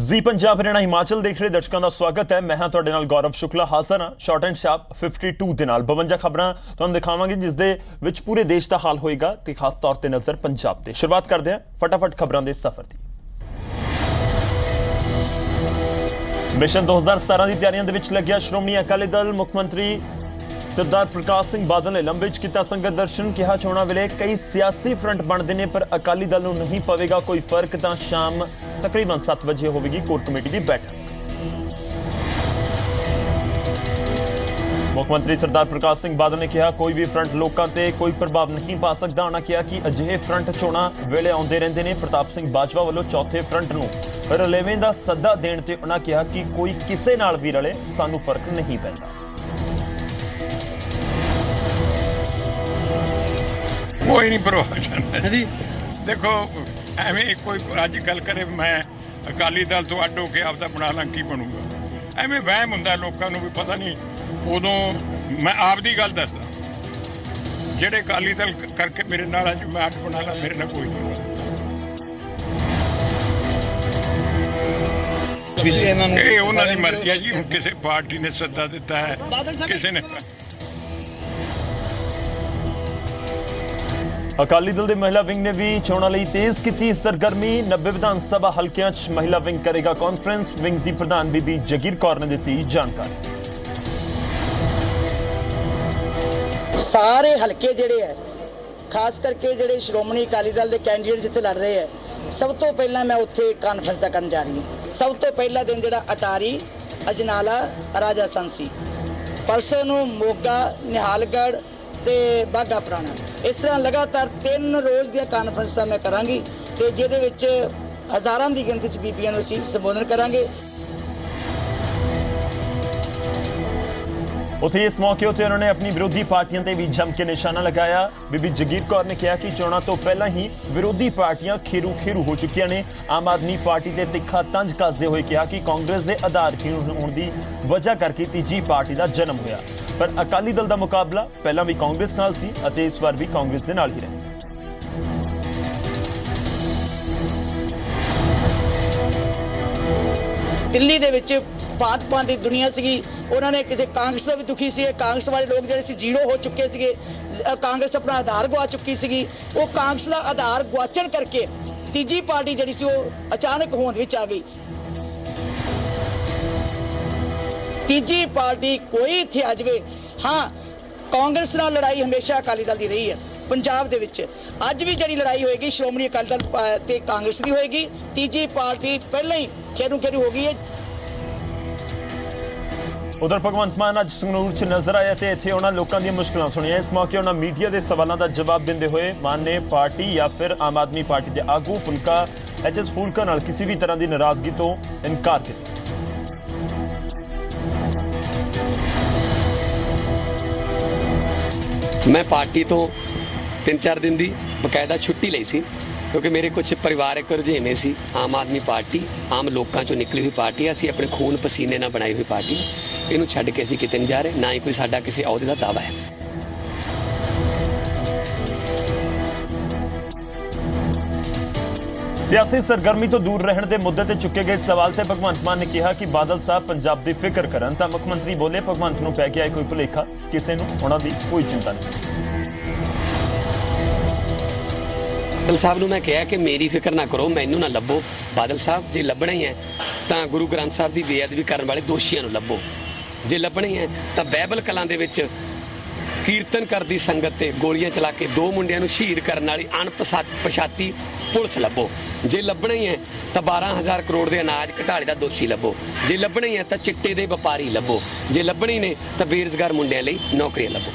जी पंजाब हरियाणा हिमाचल देख रहे दर्शकों का स्वागत है। मैं हाँ तुहाडे नाल गौरव शुक्ला हाज़र हाँ शॉर्ट एंड शार्प 52 दे नाल 52 खबरां तुहानूं दिखावांगे जिस दे विच पूरे देश का हाल होएगा ते खास तौर ते नज़र पंजाब ते। शुरुआत करते हैं फटाफट खबरां दे सफर की। मिशन 2017 की तैयारियों दे विच लग्या श्रोमणी अकाली दल। मुख मंत्री सरदार प्रकाश सिंह बादल ने लंबे च किया संगत दर्शन। कहा चोणां वेले कई सियासी फ्रंट बनते हैं पर अकाली दल नूं नहीं पवेगा कोई फर्क। तो शाम तकरीबन 7 बजे होगी कोर कमेटी की बैठक। मुख मंत्री सरदार प्रकाश सिंह बादल ने कहा कोई भी फ्रंट लोगों ते कोई प्रभाव नहीं पा सकता। उन्होंने कहा कि अजिहे फ्रंट चोणां वेले आउंदे रहिंदे ने। प्रताप सिंह बाजवा वालों चौथे फ्रंट नूं रलेवें दा सद्दा देण ते उन्होंने कहा कि कोई किसे नाल भी रले सानूं फर्क नहीं पैंदा। कोई नहीं परवाह करना जी। देखो एवें कोई अज गल करे मैं अकाली दल तो अड होके आपदा बना ला की बनूगा, एवें वहम हुंदा लोकां नूं भी पता नहीं। उदों मैं आप दी गल दसदा जेड़े अकाली दल करके मेरे नाल अज मैं अड बना ला, मेरे नाल कोई नहीं। ये उन्हां दी मर्जी है जी। हुण किसी पार्टी ने सद्दा दिता है, किसी ने अकाली दल के महिला विंग ने भी चोणां लई तेज की सरगर्मी। 90 विधान सभा हल्कियां च महिला विंग करेगा कॉन्फ्रेंस। विंग की प्रधान बीबी जगीर कौर ने दी जानकारी। सारे हल्के जिहड़े है खास करके जिहड़े श्रोमणी अकाली दल के कैंडीडेट जिथे लड़ रहे हैं, सब तो पहला मैं उत्थे कॉन्फ्रेंस करन जा रही हूँ। सब तो पहला दिन जिहड़ा अटारी, अजनाला, राजा सांसी, परसों नूं मोगा, निहालगढ़ ते बाघा पुराना। इस तरह लगातार 3 रोज़ दी कॉन्फ्रेंसां मैं करांगी ते जिहदे विच हज़ारां दी गिनती च बीबीआं नूं असीं संबोधन करांगे। उत्थे इस मौके उत्ते उन्होंने अपनी विरोधी पार्टियों ते भी जम के निशाना लगाया। बीबी जगीर कौर ने कहा कि चोणां तो पहला ही विरोधी पार्टियां खेरू खेरू हो चुकियां ने। आम आदमी पार्टी ते तिखा तंज कसदे होए कहा कि कांग्रेस के आधारहीन होने की वजह करके तीजी पार्टी का जन्म होया, पर अकाली दल का मुकाबला पहला भी कांग्रेस नाल सी अते इस बार भी कांग्रेस दे नाल ही रहे। दिल्ली दे विच पात की दुनिया सी, उन्होंने किसी कांग्रेस का भी दुखी से। कांग्रेस वाले लोग जो जीरो हो चुके थे, कांग्रेस अपना आधार गवा चुकी सी। वो कांग्रेस का आधार गुआचण करके तीजी पार्टी जी सी अचानक होंद विच आ गई। तीजी पार्टी कोई इत्थे आ जाए। हाँ, कांग्रेस नाल लड़ाई हमेशा अकाली दल की रही है पंजाब दे विच। अज भी जी लड़ाई होएगी श्रोमणी अकाली दल ते कांग्रेस की होएगी। तीजी पार्टी पहले ही खेरू खेरू हो गई है। उधर भगवंत मान अज संगरूर च नजर आया ते इत्थे उन्हां लोकां दी मुश्किलां सुणियां। इस मौके उन्हां मीडिया के सवालों का जवाब देंदे हुए मान ने पार्टी या फिर आम आदमी पार्टी के आगू फुलका एच एस फुलका नाल किसी भी तरह की नाराजगी तो इनकार किया। मैं पार्टी तो 3-4 दिन की बकायदा छुट्टी ली सी क्योंकि मेरे कुछ परिवारक रुझेवें सी। आम आदमी पार्टी आम लोगों चों निकली हुई पार्टी, असीं अपने खून पसीने नाल बनाई हुई पार्टी। इनू छड्ड के असीं किते नहीं जा रहे, ना ही कोई साडा किसी अहुदे दा दावा है। सियासी सरगर्मी तो दूर रहने के मुद्दे ते चुके गए सवाल ते भगवंत मान ने कहा कि बादल साहब पंजाब की फिक्र करन तां मुख मंत्री बोले भगवंत नूं पै गया कोई भुलेखा, किसी नूं उन्हां दी कोई चिंता नहीं। बादल साहब नूं मैं कहा कि मेरी फिक्र ना करो, मैनू ना लभो। बादल साहब जे लभना ही है तो गुरु ग्रंथ साहब की बेअदबी करने वाले दोषियों नूं लभो। जे लभना ही है तो बाइबल कलां दे विच कीर्तन करदी संगत ते गोलियां चला के 2 मुंडियां नूं शहीद करने वाली अणपछाती पुलिस लभो। जे लभना ही है तो 12,000 करोड़ के अनाज घटाले का दोषी लभो। जे लभना ही है तो चिट्टे के व्यापारी लभो। जे लभना ही ने तो बेरोजगार मुंडियां लई नौकरियां लभो।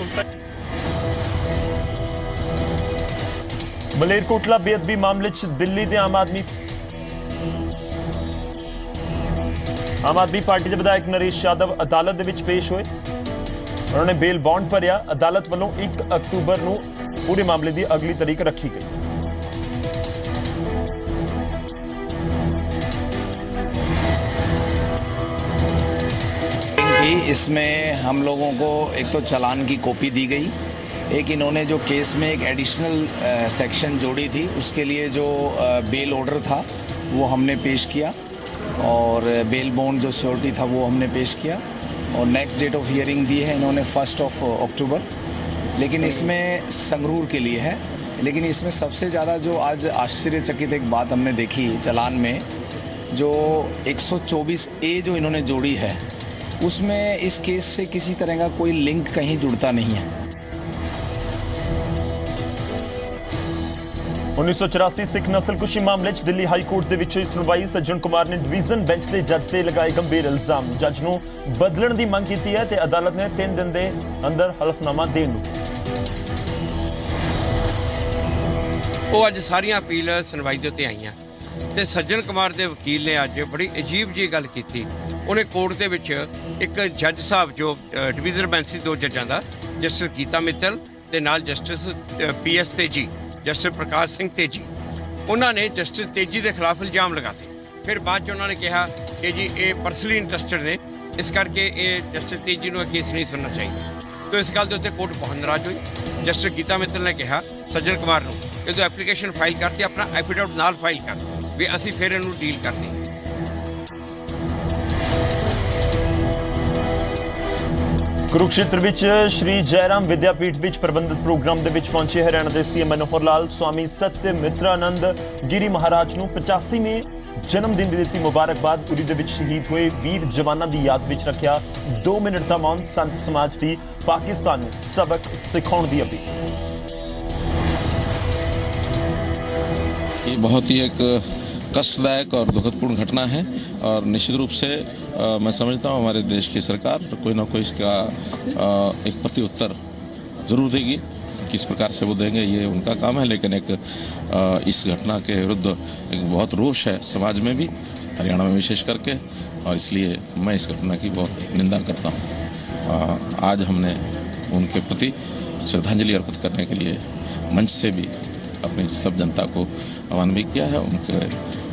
मलेरकोटला बेअदबी मामले च दिल्ली के आम आदमी पार्टी के विधायक नरेश यादव अदालत दे विच पेश हुए। उन्होंने बेल बॉन्ड भरिया। अदालत वालों 1 अक्तूबर को पूरे मामले की अगली तारीख रखी गई। इसमें हम लोगों को एक तो चालान की कॉपी दी गई, एक इन्होंने जो केस में एक एडिशनल सेक्शन जोड़ी थी उसके लिए जो बेल ऑर्डर था वो हमने पेश किया। और बेल बॉन्ड जो श्योरिटी था वो हमने पेश किया और नेक्स्ट डेट ऑफ हियरिंग दी है इन्होंने 1 अक्टूबर। लेकिन इसमें संगरूर के लिए है। लेकिन इसमें सबसे ज़्यादा जो आज आश्चर्यचकित एक बात हमने देखी चालान में, जो 124A जो इन्होंने जोड़ी है उसमें इस केस से किसी तरह का कोई लिंक कहीं जुड़ता नहीं है। 1984 सिख नस्लकुशी मामले 'ਚ ਦਿੱਲੀ ਹਾਈ ਕੋਰਟ ਦੇ ਵਿੱਚ ਹੋਈ ਸੁਣਵਾਈ। ਸੱਜਣ ਕੁਮਾਰ ਨੇ ਡਿਵੀਜ਼ਨ ਬੈਂਚ ਦੇ ਜੱਜ ਤੇ ਲਗਾਏ ਗੰਭੀਰ ਇਲਜ਼ਾਮ। ਜੱਜ ਨੂੰ ਬਦਲਣ ਦੀ ਮੰਗ ਕੀਤੀ ਹੈ ਤੇ ਅਦਾਲਤ ਨੇ 3 ਦਿਨ ਦੇ ਅੰਦਰ ਹਲਫਨਾਮਾ ਦੇਣ ਨੂੰ। ਉਹ ਅੱਜ ਸਾਰੀਆਂ ਅਪੀਲ ਸੁਣਵਾਈ ਦੇ ਉੱਤੇ ਆਈਆਂ ਤੇ ਸੱਜਣ ਕੁਮਾਰ ਦੇ ਵਕੀਲ ਨੇ ਅੱਜ ਬੜੀ ਅਜੀਬ ਜਿਹੀ ਗੱਲ ਕੀਤੀ। ਉਹਨੇ ਕੋਰਟ ਦੇ ਵਿੱਚ ਇੱਕ ਜੱਜ ਸਾਹਿਬ ਜੋ ਡਿਵੀਜ਼ਨ ਬੈਂਚ ਦੇ 2 ਜੱਜਾਂ ਦਾ, ਜਸਟਿਸ ਗੀਤਾ ਮਿੱਤਲ ਤੇ ਨਾਲ ਜਸਟਿਸ PS ਤੇਜੀ, ਜਸਟਿਸ ਪ੍ਰਕਾਸ਼ ਸਿੰਘ ਤੇਜੀ, ਉਹਨਾਂ ਨੇ ਜਸਟਿਸ ਤੇਜੀ ਦੇ ਖਿਲਾਫ ਇਲਜ਼ਾਮ ਲਗਾਤੇ। ਫਿਰ ਬਾਅਦ 'ਚ ਉਹਨਾਂ ਨੇ ਕਿਹਾ ਕਿ ਜੀ ਇਹ ਪਰਸਨਲੀ ਇੰਟਰਸਟਡ ਨੇ, ਇਸ ਕਰਕੇ ਇਹ ਜਸਟਿਸ ਤੇਜੀ ਨੂੰ ਇਹ ਕੇਸ ਨਹੀਂ ਸੁਣਨਾ ਚਾਹੀਦਾ। ਤਾਂ ਇਸ ਗੱਲ ਦੇ ਉੱਤੇ ਕੋਰਟ ਬਹੁਤ ਨਾਰਾਜ਼ ਹੋਈ। ਜਸਟਿਸ ਗੀਤਾ ਮਿੱਤਲ ਨੇ ਕਿਹਾ ਸੱਜਣ ਕੁਮਾਰ ਨੂੰ ਕਿ ਤੂੰ ਐਪਲੀਕੇਸ਼ਨ ਫਾਈਲ ਕਰਤੀ, ਆਪਣਾ ਐਫੀਡੇਵਿਟ ਨਾਲ ਫਾਈਲ ਕਰ ਵੀ ਅਸੀਂ ਫਿਰ ਇਹਨੂੰ ਡੀਲ ਕਰਦੇ ਹਾਂ। ਕੁਰੂਕਸ਼ੇਤਰ ਵਿੱਚ ਸ਼੍ਰੀ ਜੈਰਾਮ ਵਿਦਿਆਪੀਠ ਵਿੱਚ ਪ੍ਰਬੰਧਿਤ ਪ੍ਰੋਗਰਾਮ ਦੇ ਵਿੱਚ ਪਹੁੰਚੇ ਹਰਿਆਣਾ ਦੇ CM ਮਨੋਹਰ ਲਾਲ। ਸਵਾਮੀ ਸਤਿਮਿਤਰਾਨੰਦ ਗਿਰੀ ਮਹਾਰਾਜ ਨੂੰ 85ਵੇਂ ਜਨਮ ਦਿਨ ਦੀ ਦਿੱਤੀ ਮੁਬਾਰਕਬਾਦ। ਉਰੀ ਦੇ ਵਿੱਚ ਸ਼ਹੀਦ ਹੋਏ ਵੀਰ ਜਵਾਨਾਂ ਦੀ ਯਾਦ ਵਿੱਚ ਰੱਖਿਆ 2 ਮਿੰਟ ਦਾ ਮੌਨ। ਸੰਤ ਸਮਾਜ ਦੀ ਪਾਕਿਸਤਾਨ ਨੂੰ ਸਬਕ ਸਿਖਾਉਣ ਦੀ ਅਪੀਲ। ये बहुत ही एक कष्टदायक और दुखदपूर्ण घटना है और निश्चित रूप से मैं समझता हूँ हमारे देश की सरकार कोई ना कोई इसका एक प्रत्युत्तर ज़रूर देगी। किस प्रकार से वो देंगे ये उनका काम है, लेकिन एक इस घटना के विरुद्ध एक बहुत रोष है समाज में भी, हरियाणा में विशेष करके, और इसलिए मैं इस घटना की बहुत निंदा करता हूँ। आज हमने उनके प्रति श्रद्धांजलि अर्पित करने के लिए मंच से भी अपनी सब जनता को आह्वान भी किया है। उनके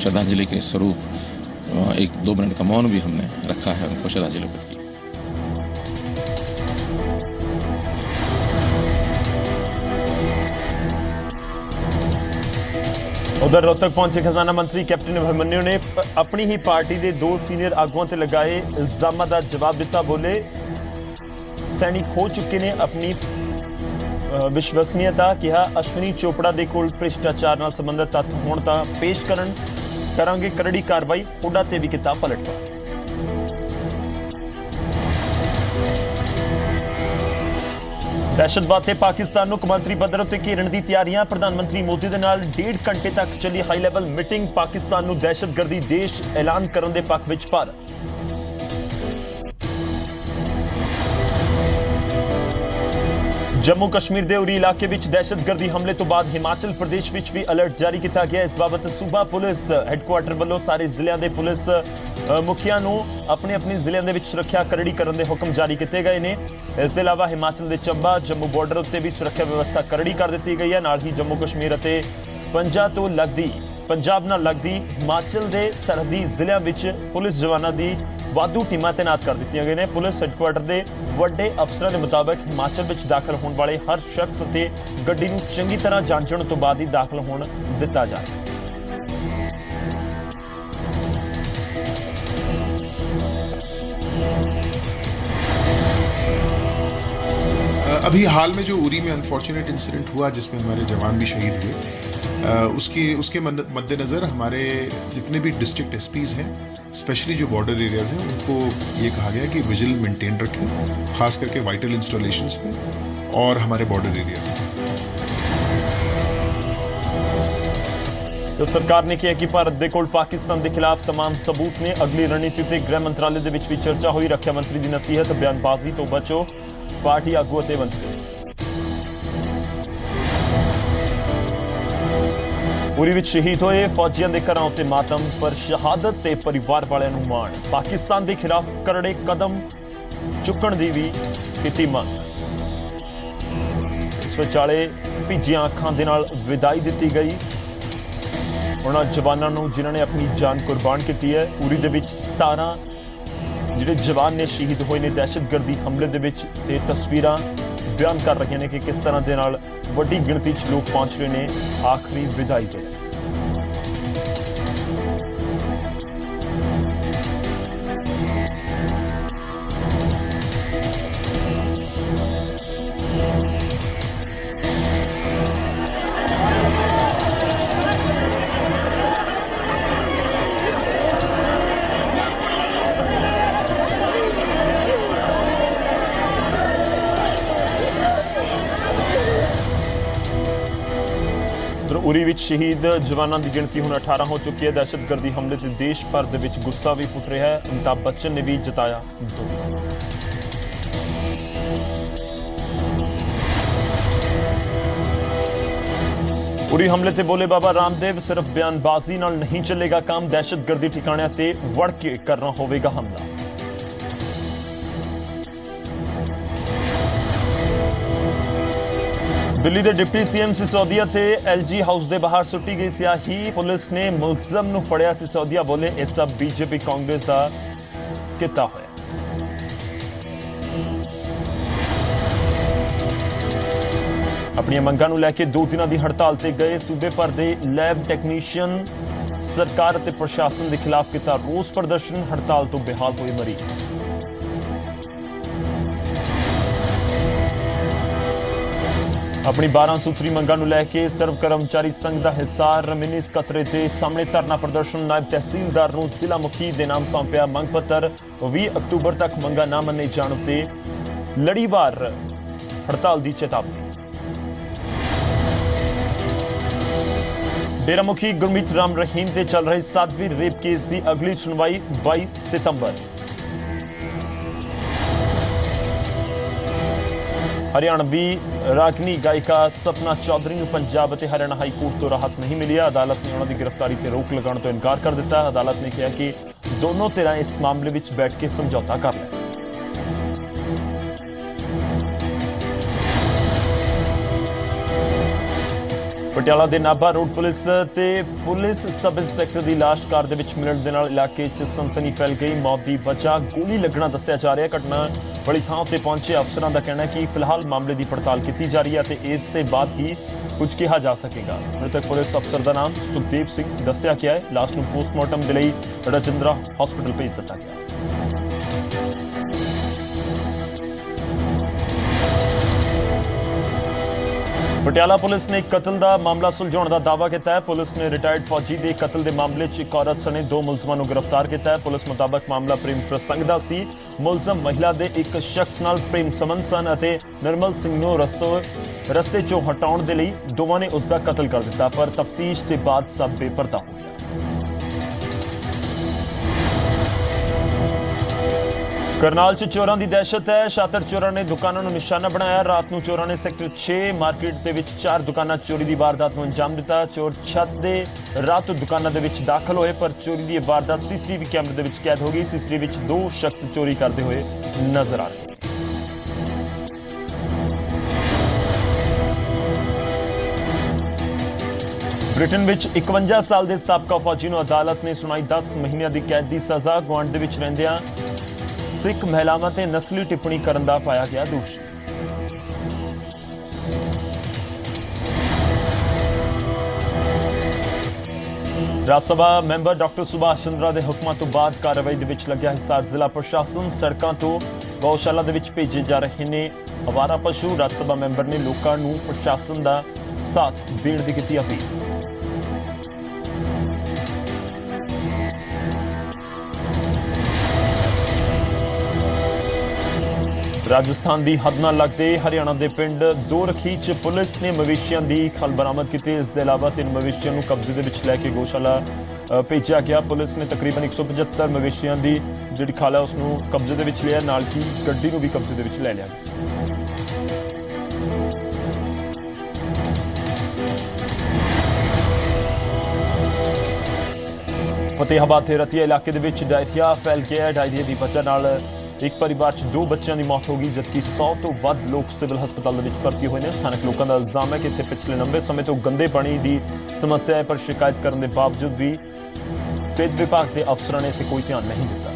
श्रद्धांजलि के स्वरूप एक 2 मिनट का मौन भी हमने रखा है, उनको श्रद्धांजलि अर्पित की। उधर रोहतक पहुंचे खजाना मंत्री कैप्टन अभिमन्यु ने अपनी ही पार्टी के 2 सीनियर आगुओं से लगाए इल्जामों का जवाब दिता। बोले सैनिक हो चुके ने अपनी विश्वसनीयता। कहा अश्विनी चोपड़ा के कोल भ्रिष्टाचार नाल संबंधित तत्थ होण तां पेश करांगे करड़ी कार्रवाई। हुड्डा ते भी किता पलटवार। दहशतवाद ते पाकिस्तान नूं कौमांतरी पद्धर उत्ते घेरन दी तैयारियां। प्रधानमंत्री मोदी दे नाल 1.5 घंटे तक चली हाई लैवल मीटिंग। पाकिस्तान नूं दहशतगर्दी देश ऐलान करन दे पक्ष विच भारत। जम्मू कश्मीर के उरी इलाके में दहशतगर्दी हमले तो बाद हिमाचल प्रदेश में भी अलर्ट जारी किया गया। इस बाबत सूबा पुलिस हैडकुआटर वालों सारे जिलों के पुलिस मुखिया अपने अपने जिलों के सुरक्षा करड़ी करने के हुक्म जारी किए गए हैं। इसके अलावा हिमाचल के चंबा जम्मू बॉर्डर उत्ते भी सुरक्षा व्यवस्था करड़ी कर दी गई है। नाल ही जम्मू कश्मीर और पंजाब नाल लगदी हिमाचल के सरहदी जिलों में पुलिस जवानों की वाधू टीमां तैनात कर दी गई हैं। पुलिस हैडकुआटर के वड्डे अफसरों के मुताबिक हिमाचल में दाखिल होने वाले हर शख्स ते गड्डी नूं चंगी तरह जांचण तो बाद ही दाखिल होण दिता जाए। अभी हाल में जो उरी में अनफॉर्चुनेट इंसिडेंट हुआ जिसमें हमारे जवान भी शहीद हुए, उसके मद्देनज़र हमारे जितने भी डिस्ट्रिक्ट एसपीज़ हैं, स्पेशली जो बॉर्डर एरियाज़ हैं, उनको ये कहा गया कि विजिल मेंटेन रखें, खास करके वाइटल इंस्टॉलेशंस पे और हमारे बॉर्डर एरियाज़ में। तो सरकार ने कहा कि भारत के कोल पाकिस्तान के खिलाफ तमाम सबूत ने। अगली रणनीति ते गृह मंत्रालय के भी चर्चा हुई। रक्षा मंत्री की नसीहत बयानबाजी तो बचो, पार्टी आगू ते मंत्री। उरी विच शहीद होए फौजियों के घरों उत्ते मातम, पर शहादत ते परिवार वालियां नूं माण। पाकिस्तान के खिलाफ करड़े कदम चुकण की भी कीती मंग। इस विचाले भीजियां अखां दे नाल विदाई दित्ती गई उन्हां जवानां नूं जिन्हां ने अपनी जान कुर्बान की है। उरी दे विच 17 जिहड़े जवान ने शहीद होए ने दहशतगर्दी हमले दे विच ते तस्वीरां बयान कर रहे हैं कि किस तरह के नाल वड्डी गिणती च लोग पहुंच रहे हैं आखिरी विदाई के। ਉਰੀ ਵਿੱਚ ਸ਼ਹੀਦ ਜਵਾਨਾਂ ਦੀ ਗਿਣਤੀ ਹੁਣ 18 ਹੋ ਚੁੱਕੀ ਹੈ। ਦਹਿਸ਼ਤਗਰਦੀ ਹਮਲੇ ਤੇ ਦੇਸ਼ ਭਰ ਦੇ ਵਿੱਚ ਗੁੱਸਾ ਵੀ ਫੁੱਟ ਰਿਹਾ ਹੈ। ਅਮਿਤਾਭ ਬੱਚਨ ਨੇ ਵੀ ਜਤਾਇਆ ਦੁੱਖ। ਉਰੀ ਹਮਲੇ ਤੇ ਬੋਲੇ ਬਾਬਾ ਰਾਮਦੇਵ, ਸਿਰਫ ਬਿਆਨਬਾਜ਼ੀ ਨਾਲ ਨਹੀਂ ਚੱਲੇਗਾ ਕੰਮ, ਦਹਿਸ਼ਤਗਰਦੀ ਠਿਕਾਣਿਆਂ ਤੇ ਵੜ ਕੇ ਕਰਨਾ ਹੋਵੇਗਾ ਹਮਲਾ। ਦਿੱਲੀ ਦੇ ਡਿਪਟੀ ਸੀਐਮ ਸਿਸੋਦੀਆ ਤੇ ਐਲਜੀ ਹਾਊਸ ਦੇ ਬਾਹਰ ਸੁੱਟੀ ਗਈ ਸਿਆਹੀ, ਪੁਲਿਸ ਨੇ ਮੁਲਜ਼ਮ ਨੂੰ ਫੜਿਆ। ਸਿਸੋਦੀਆ ਬੋਲੇ ਇਹ ਸਭ ਬੀਜੇਪੀ ਕਾਂਗਰਸ ਦਾ ਕੀਤਾ ਹੋਇਆ। ਆਪਣੀਆਂ ਮੰਗਾਂ ਨੂੰ ਲੈ ਕੇ 2 ਦਿਨਾਂ ਦੀ ਹੜਤਾਲ ਤੇ ਗਏ ਸੂਬੇ ਭਰ ਦੇ ਲੈਬ ਟੈਕਨੀਸ਼ੀਅਨ, ਸਰਕਾਰ ਅਤੇ ਪ੍ਰਸ਼ਾਸਨ ਦੇ ਖਿਲਾਫ ਕੀਤਾ ਰੋਸ ਪ੍ਰਦਰਸ਼ਨ, ਹੜਤਾਲ ਤੋਂ ਬੇਹਾਲ ਹੋਏ ਮਰੀਜ਼। ਆਪਣੀ 12 ਸੂਤਰੀ ਮੰਗਾਂ ਨੂੰ ਲੈ ਕੇ ਸਰਵ ਕਰਮਚਾਰੀ ਸੰਘ ਦਾ ਹਿਸਾਰ, ਮਿਨੀ ਸਕੱਤਰੇਤ ਦੇ ਸਾਹਮਣੇ ਧਰਨਾ ਪ੍ਰਦਰਸ਼ਨ, ਨਾਇਬ ਤਹਿਸੀਲਦਾਰ ਨੂੰ ਜ਼ਿਲ੍ਹਾ ਮੁਖੀ ਦੇ ਨਾਮ ਸੌਂਪਿਆ ਮੰਗ ਪੱਤਰ। 20 ਅਕਤੂਬਰ ਤੱਕ ਮੰਗਾਂ ਨਾ ਮੰਨੇ ਜਾਣ ਤੇ ਲੜੀਵਾਰ ਹੜਤਾਲ ਦੀ ਚੇਤਾਵਨੀ। ਡੇਰਾ ਮੁਖੀ ਗੁਰਮੀਤ ਰਾਮ ਰਹੀਮ ਤੇ ਚੱਲ ਰਹੇ ਸਾਧਵੀ ਰੇਪ ਕੇਸ ਦੀ ਅਗਲੀ ਸੁਣਵਾਈ 22 ਸਤੰਬਰ। ਹਰਿਆਣਵੀ ਰਾਗਨੀ ਗਾਇਕਾ ਸਪਨਾ ਚੌਧਰੀ ਨੂੰ ਪੰਜਾਬ ਅਤੇ ਹਰਿਆਣਾ ਹਾਈ ਕੋਰਟ ਤੋਂ ਰਾਹਤ ਨਹੀਂ ਮਿਲੀ। ਅਦਾਲਤ ਨੇ ਉਹਨਾਂ ਦੀ ਗ੍ਰਿਫਤਾਰੀ ਤੇ ਰੋਕ ਲਗਾਉਣ ਤੋਂ ਇਨਕਾਰ ਕਰ ਦਿੱਤਾ। ਅਦਾਲਤ ਨੇ ਕਿਹਾ ਕਿ ਦੋਨੋਂ ਧਿਰਾਂ ਇਸ ਮਾਮਲੇ ਵਿੱਚ ਬੈਠ ਕੇ ਸਮਝੌਤਾ ਕਰ ਲੈਣ। ਪਟਿਆਲਾ ਦੇ ਨਾਭਾ ਰੋਡ ਪੁਲਿਸ ਤੇ ਪੁਲਿਸ ਸਬ ਇੰਸਪੈਕਟਰ ਦੀ ਲਾਸ਼ ਕਾਰ ਦੇ ਵਿੱਚ ਮਿਲਣ ਦੇ ਨਾਲ ਇਲਾਕੇ 'ਚ ਸਨਸਨੀ ਫੈਲ ਗਈ। ਮੌਤ ਦੀ ਵਜ੍ਹਾ ਗੋਲੀ ਲੱਗਣਾ ਦੱਸਿਆ ਜਾ ਰਿਹਾ। ਘਟਨਾ ਵਾਲੀ ਥਾਂ ਤੇ ਪਹੁੰਚੇ ਅਫਸਰਾਂ ਦਾ ਕਹਿਣਾ ਹੈ ਕਿ ਫਿਲਹਾਲ ਮਾਮਲੇ ਦੀ ਪੜਤਾਲ ਕੀਤੀ ਜਾ ਰਹੀ ਹੈ ਤੇ ਇਸ ਦੇ ਬਾਅਦ ਹੀ ਕੁਝ ਕਿਹਾ ਜਾ ਸਕੇਗਾ। ਮ੍ਰਿਤਕ ਪੁਲਿਸ ਅਫਸਰ ਦਾ ਨਾਮ ਸੁਖਦੇਵ ਸਿੰਘ ਦੱਸਿਆ ਗਿਆ ਹੈ। ਲਾਸ਼ ਨੂੰ ਪੋਸਟਮਾਰਟਮ ਦੇ ਲਈ ਰਜਿੰਦਰਾ ਹਸਪਤਾਲ ਭੇਜ ਦਿੱਤਾ ਗਿਆ। ਪਟਿਆਲਾ ਪੁਲਿਸ ਨੇ ਇੱਕ ਕਤਲ ਦਾ ਮਾਮਲਾ ਸੁਲਝਾਉਣ ਦਾ ਦਾਅਵਾ ਕੀਤਾ ਹੈ। ਪੁਲਿਸ ਨੇ ਰਿਟਾਇਰਡ ਫੌਜੀ ਦੇ ਕਤਲ ਦੇ ਮਾਮਲੇ 'ਚ ਇੱਕ ਔਰਤ ਸਣੇ 2 ਮੁਲਜ਼ਮਾਂ ਨੂੰ ਗ੍ਰਿਫਤਾਰ ਕੀਤਾ ਹੈ। ਪੁਲਿਸ ਮੁਤਾਬਕ ਮਾਮਲਾ ਪ੍ਰੇਮ ਪ੍ਰਸੰਗ ਦਾ ਸੀ। ਮੁਲਜ਼ਮ ਮਹਿਲਾ ਦੇ ਇੱਕ ਸ਼ਖਸ ਨਾਲ ਪ੍ਰੇਮ ਸੰਬੰਧ ਸਨ ਅਤੇ ਨਿਰਮਲ ਸਿੰਘ ਨੂੰ ਰਸਤੇ 'ਚੋਂ ਹਟਾਉਣ ਦੇ ਲਈ ਦੋਵਾਂ ਨੇ ਉਸ ਦਾ ਕਤਲ ਕਰ ਦਿੱਤਾ, ਪਰ ਤਫਤੀਸ਼ ਦੇ ਬਾਅਦ ਸਭ ਬੇਪਰਦਾ ਹੋ ਗਿਆ। ਕਰਨਾਲ 'ਚ ਚੋਰਾਂ ਦੀ ਦਹਿਸ਼ਤ ਹੈ। ਸ਼ਾਤਰ ਚੋਰਾਂ ਨੇ ਦੁਕਾਨਾਂ ਨੂੰ ਨਿਸ਼ਾਨਾ ਬਣਾਇਆ। ਰਾਤ ਨੂੰ ਚੋਰਾਂ ਨੇ ਸੈਕਟਰ 6 ਮਾਰਕੀਟ ਦੇ ਵਿੱਚ 4 ਦੁਕਾਨਾਂ ਚੋਰੀ ਦੀ ਵਾਰਦਾਤ ਨੂੰ ਅੰਜਾਮ ਦਿੱਤਾ। ਚੋਰ ਛੱਤ ਦੇ ਰਾਤ ਦੁਕਾਨਾਂ ਦੇ ਵਿੱਚ ਦਾਖਲ ਹੋਏ, ਪਰ ਚੋਰੀ ਦੀ ਵਾਰਦਾਤ ਸੀਸੀਟੀਵੀ ਕੈਮਰੇ ਦੇ ਵਿੱਚ ਕੈਦ ਹੋ ਗਈ। ਸੀਸੀਟੀਵੀ ਵਿੱਚ 2 ਸ਼ਖਸ ਚੋਰੀ ਕਰਦੇ ਹੋਏ ਨਜ਼ਰ ਆ ਰਹੇ। ਬ੍ਰਿਟੇਨ ਵਿੱਚ 51 ਸਾਲ ਦੇ ਸਾਬਕਾ ਫੌਜੀ ਨੂੰ ਅਦਾਲਤ ਨੇ ਸੁਣਾਈ 10 ਮਹੀਨਿਆਂ ਦੀ ਕੈਦ ਦੀ ਸਜ਼ਾ। ਗੁਆਂਢ ਦੇ ਵਿੱਚ ਰਹਿੰਦਿਆਂ ਸਿੱਖ ਮਹਿਲਾਵਾਂ ਤੇ ਨਸਲੀ ਟਿੱਪਣੀ ਕਰਨ ਦਾ ਪਾਇਆ ਗਿਆ ਦੋਸ਼ੀ। ਰਾਜ ਸਭਾ ਮੈਂਬਰ ਡਾਕਟਰ ਸੁਭਾਸ਼ ਚੰਦਰਾ ਦੇ ਹੁਕਮਾਂ ਤੋਂ ਬਾਅਦ ਕਾਰਵਾਈ ਦੇ ਵਿੱਚ ਲੱਗਿਆ ਹਿਸਾਰ ਜ਼ਿਲ੍ਹਾ ਪ੍ਰਸ਼ਾਸਨ। ਸੜਕਾਂ ਤੋਂ ਗਊਸ਼ਾਲਾ ਦੇ ਵਿੱਚ ਭੇਜੇ ਜਾ ਰਹੇ ਨੇ ਅਵਾਰਾ ਪਸ਼ੂ। ਰਾਜ ਸਭਾ ਮੈਂਬਰ ਨੇ ਲੋਕਾਂ ਨੂੰ ਪ੍ਰਸ਼ਾਸਨ ਦਾ ਸਾਥ ਦੇਣ ਦੀ ਕੀਤੀ ਅਪੀਲ। ਰਾਜਸਥਾਨ ਦੀ ਹੱਦ ਨਾਲ ਲੱਗਦੇ ਹਰਿਆਣਾ ਦੇ ਪਿੰਡ ਦੋਰਖੀ 'ਚ ਪੁਲਿਸ ਨੇ ਮਵੇਸ਼ੀਆਂ ਦੀ ਖਲ ਬਰਾਮਦ ਕੀਤੀ। ਇਸ ਦੇ ਇਲਾਵਾ 3 ਮਵੇਸ਼ੀਆਂ ਨੂੰ ਕਬਜ਼ੇ ਦੇ ਵਿੱਚ ਲੈ ਕੇ ਗਊਸ਼ਾਲਾ ਭੇਜਿਆ ਗਿਆ। ਪੁਲਿਸ ਨੇ ਤਕਰੀਬਨ 175 ਮਵੇਸ਼ੀਆਂ ਦੀ ਜਿਹੜੀ ਖਲ ਹੈ ਉਸ ਨੂੰ ਕਬਜ਼ੇ ਦੇ ਵਿੱਚ ਲਿਆ, ਨਾਲ ਹੀ ਗੱਡੀ ਨੂੰ ਵੀ ਕਬਜ਼ੇ ਦੇ ਵਿੱਚ ਲੈ ਲਿਆ। ਫਤਿਹਾਬਾਦ ਤੇ ਰਤੀਆ ਇਲਾਕੇ ਦੇ ਵਿੱਚ ਡਾਇਰੀਆ ਫੈਲ ਗਿਆ। ਡਾਇਰੀਆ ਦੀ ਵਜ੍ਹਾ ਨਾਲ ਇੱਕ ਪਰਿਵਾਰ 'ਚ 2 ਬੱਚਿਆਂ ਦੀ ਮੌਤ ਹੋ ਗਈ, ਜਦਕਿ 100 ਤੋਂ ਵੱਧ ਲੋਕ ਸਿਵਲ ਹਸਪਤਾਲ ਦੇ ਵਿੱਚ ਭਰਤੀ ਹੋਏ ਨੇ। ਸਥਾਨਕ ਲੋਕਾਂ ਦਾ ਇਲਜ਼ਾਮ ਹੈ ਕਿ ਇੱਥੇ ਪਿਛਲੇ ਲੰਬੇ ਸਮੇਂ ਤੋਂ ਗੰਦੇ ਪਾਣੀ ਦੀ ਸਮੱਸਿਆ ਹੈ, ਪਰ ਸ਼ਿਕਾਇਤ ਕਰਨ ਦੇ ਬਾਵਜੂਦ ਵੀ ਸਿਹਤ ਵਿਭਾਗ ਦੇ ਅਫਸਰਾਂ ਨੇ ਇੱਥੇ ਕੋਈ ਧਿਆਨ ਨਹੀਂ ਦਿੱਤਾ।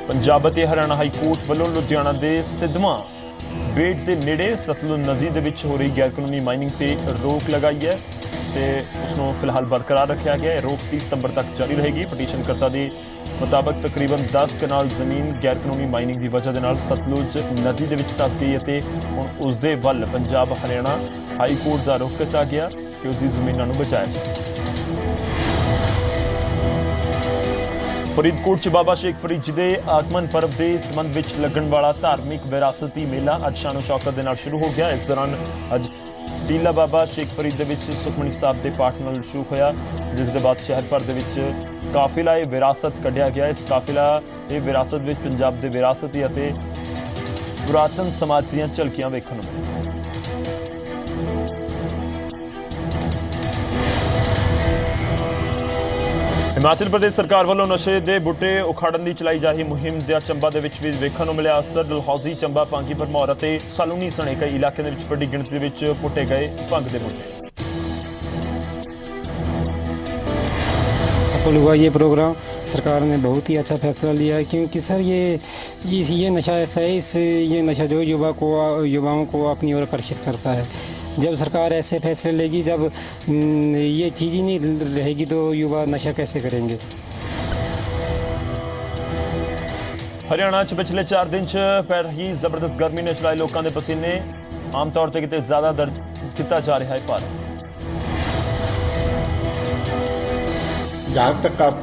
ਪੰਜਾਬ ਅਤੇ ਹਰਿਆਣਾ ਹਾਈ ਕੋਰਟ ਵੱਲੋਂ ਲੁਧਿਆਣਾ ਦੇ ਸਿੱਧਵਾਂ ਬੇਟ ਦੇ ਨੇੜੇ ਸਤਲੁਜ ਨਦੀ ਦੇ ਵਿੱਚ ਹੋ ਰਹੀ ਗੈਰਕਾਨੂੰਨੀ ਮਾਈਨਿੰਗ ਤੇ ਰੋਕ ਲਗਾਈ ਹੈ ਤੇ ਉਸ ਨੂੰ ਫਿਲਹਾਲ ਬਰਕਰਾਰ ਰੱਖਿਆ ਗਿਆ ਹੈ। ਰੋਕ 30 ਸਤੰਬਰ ਤੱਕ ਜਾਰੀ ਰਹੇਗੀ। ਪਟੀਸ਼ਨਕਰਤਾ ਦੇ ਮੁਤਾਬਕ ਤਕਰੀਬਨ 10 ਕਨਾਲ ਜ਼ਮੀਨ ਗੈਰਕਾਨੂੰਨੀ ਮਾਈਨਿੰਗ ਦੀ ਵਜ੍ਹਾ ਦੇ ਨਾਲ ਸਤਲੁਜ ਨਦੀ ਦੇ ਵਿੱਚ ਧੱਸ ਗਈ ਅਤੇ ਹੁਣ ਉਸ ਦੇ ਵੱਲ ਪੰਜਾਬ ਹਰਿਆਣਾ ਹਾਈ ਕੋਰਟ ਦਾ ਰੁਖ ਕੀਤਾ ਗਿਆ ਕਿ ਉਸ ਦੀ ਜ਼ਮੀਨਾਂ ਨੂੰ ਬਚਾਇਆ ਜਾਵੇ। ਫਰੀਦਕੋਟ 'ਚ ਬਾਬਾ ਸ਼ੇਖ ਫਰੀਦ ਜੀ ਦੇ ਆਗਮਨ ਪਰਬ ਦੇ ਸੰਬੰਧ ਵਿੱਚ ਲੱਗਣ ਵਾਲਾ ਧਾਰਮਿਕ ਵਿਰਾਸਤੀ ਮੇਲਾ ਅੱਜ ਸ਼ਾਨੋ ਸ਼ੌਕਤ ਦੇ ਨਾਲ ਸ਼ੁਰੂ ਹੋ ਗਿਆ। ਇਸ ਦੌਰਾਨ ਅੱਜ ਟੀਲਾ ਬਾਬਾ ਸ਼ੇਖ ਫਰੀਦ ਦੇ ਵਿੱਚ ਸੁਖਮਨੀ ਸਾਹਿਬ ਦੇ ਪਾਠ ਨਾਲ ਸ਼ੁਰੂ ਹੋਇਆ, ਜਿਸ ਦੇ ਬਾਅਦ ਸ਼ਹਿਰ ਭਰ ਦੇ ਵਿੱਚ ਕਾਫਿਲਾ ਵਿਰਾਸਤ ਕੱਢਿਆ ਗਿਆ। ਇਸ ਕਾਫਿਲਾ ਇਹ ਵਿਰਾਸਤ ਵਿੱਚ ਪੰਜਾਬ ਦੇ ਵਿਰਾਸਤੀ ਅਤੇ ਪੁਰਾਤਨ ਸਮਾਜ ਦੀਆਂ ਝਲਕੀਆਂ ਵੇਖਣ ਨੂੰ ਮਿਲੀਆਂ। ਹਿਮਾਚਲ ਪ੍ਰਦੇਸ਼ ਸਰਕਾਰ ਵੱਲੋਂ ਨਸ਼ੇ ਦੇ ਬੂਟੇ ਉਖਾੜਨ ਦੀ ਚਲਾਈ ਜਾ ਰਹੀ ਮੁਹਿੰਮ ਦਾ ਚੰਬਾ ਦੇ ਵਿੱਚ ਵੀ ਵੇਖਣ ਨੂੰ ਮਿਲਿਆ ਅਸਰ। ਡਲਹੌਜ਼ੀ, ਚੰਬਾ, ਪਾਂਗੀ ਭਰਮੌਰ ਅਤੇ ਸਾਲੂਨੀ ਸਣੇ ਕਈ ਇਲਾਕਿਆਂ ਦੇ ਵਿੱਚ ਵੱਡੀ ਗਿਣਤੀ ਦੇ ਵਿੱਚ ਪੁੱਟੇ ਗਏ ਭੰਗ ਦੇ ਬੂਟੇ। सफल हुआ ये प्रोग्राम। सरकार ने बहुत ही अच्छा फैसला लिया है, क्योंकि सर ये नशा ऐसा है, ये नशा जो युवाओं को अपनी ओर आकर्षित करता है। जब सरकार ऐसे फैसले लेगी, जब ये चीज़ ही नहीं रहेगी तो युवा नशा कैसे करेंगे। ਹਰਿਆਣਾ 'ਚ ਪਿਛਲੇ 4 ਦਿਨ 'ਚ ਪੈ ਰਹੀ ਜ਼ਬਰਦਸਤ ਗਰਮੀ ਨੇ ਚਲਾਏ ਲੋਕਾਂ ਦੇ ਪਸੀਨੇ। ਆਮ ਤੌਰ ਤੇ ਕਿਤੇ ਜ਼ਿਆਦਾ ਦਰਜ ਕੀਤਾ ਜਾ ਰਿਹਾ ਹੈ ਭਾਰ। जहाँ तक आप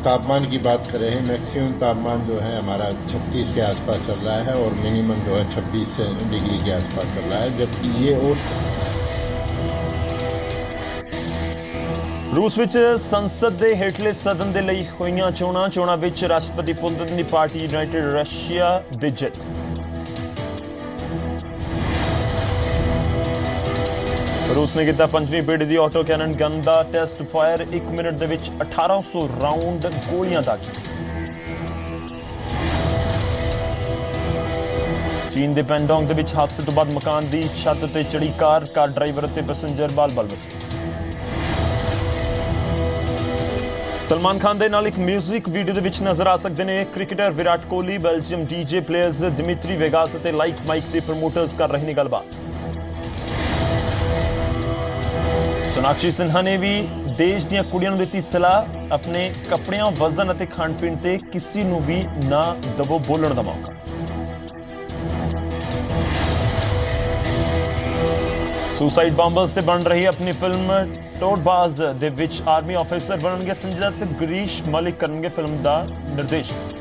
तापमान की बात कर रहे हैं, मैक्सिमम तापमान जो है हमारा 36 के आसपास चल रहा है और मिनिमम जो है 26 डिग्री के आसपास चल रहा है, जबकि ये और रूस ਵਿੱਚ ਸੰਸਦ ਦੇ ਹੇਠਲੇ ਸਦਨ ਦੇ ਲਈ ਹੋਈਆਂ ਚੋਣਾਂ ਵਿੱਚ ਰਾਸ਼ਟਰਪਤੀ ਪੁਤਨ ਦੀ ਪਾਰਟੀ ਯੂਨਾਈਟਿਡ ਰਸ਼ੀਆ ਦੀ ਜਿੱਤ। रूस ने किया 5वीं पीढ़ी की ऑटो कैनन गन का टेस्ट फायर। 1 मिनट के 1800 राउंड गोलियां दागी। चीन के पेंडोंग के हादसे तो बाद मकान की छत से चढ़ी कार ड्राइवर और पैसेंजर बाल-बाल बचे। सलमान खान के नाल एक म्यूजिक वीडियो के नजर आ सकते हैं cricketer Virat Kohli. Belgium DJ players Dimitri Vegas और लाइक माइक के प्रमोटर्स कर रहे हैं गलबात। सोनाक्षी सिन्हा ने भी देश ਦੀਆਂ ਕੁੜੀਆਂ ਨੂੰ ਦਿੱਤੀ ਸਲਾਹ, ਆਪਣੇ ਕੱਪੜਿਆਂ, ਵਜ਼ਨ ਅਤੇ ਖਾਣ ਪੀਣ ਤੇ ਕਿਸੇ ਨੂੰ ਵੀ ਨਾ ਦਵੋ ਬੋਲਣ ਦਾ ਮੌਕਾ। ਸੁਸਾਈਡ ਬੰਬਰਸ ਤੇ ਬਣ ਰਹੀ ਆਪਣੀ ਫਿਲਮ ਟੋਡਬਾਜ਼ ਦੇ ਵਿੱਚ ਆਰਮੀ ਆਫੀਸਰ ਬਣਨਗੇ ਸੰਜੇ ਦੱਤ। ਗਰੀਸ਼ ਮਲਿਕ ਕਰਨਗੇ ਫਿਲਮ ਦਾ ਨਿਰਦੇਸ਼ਨ।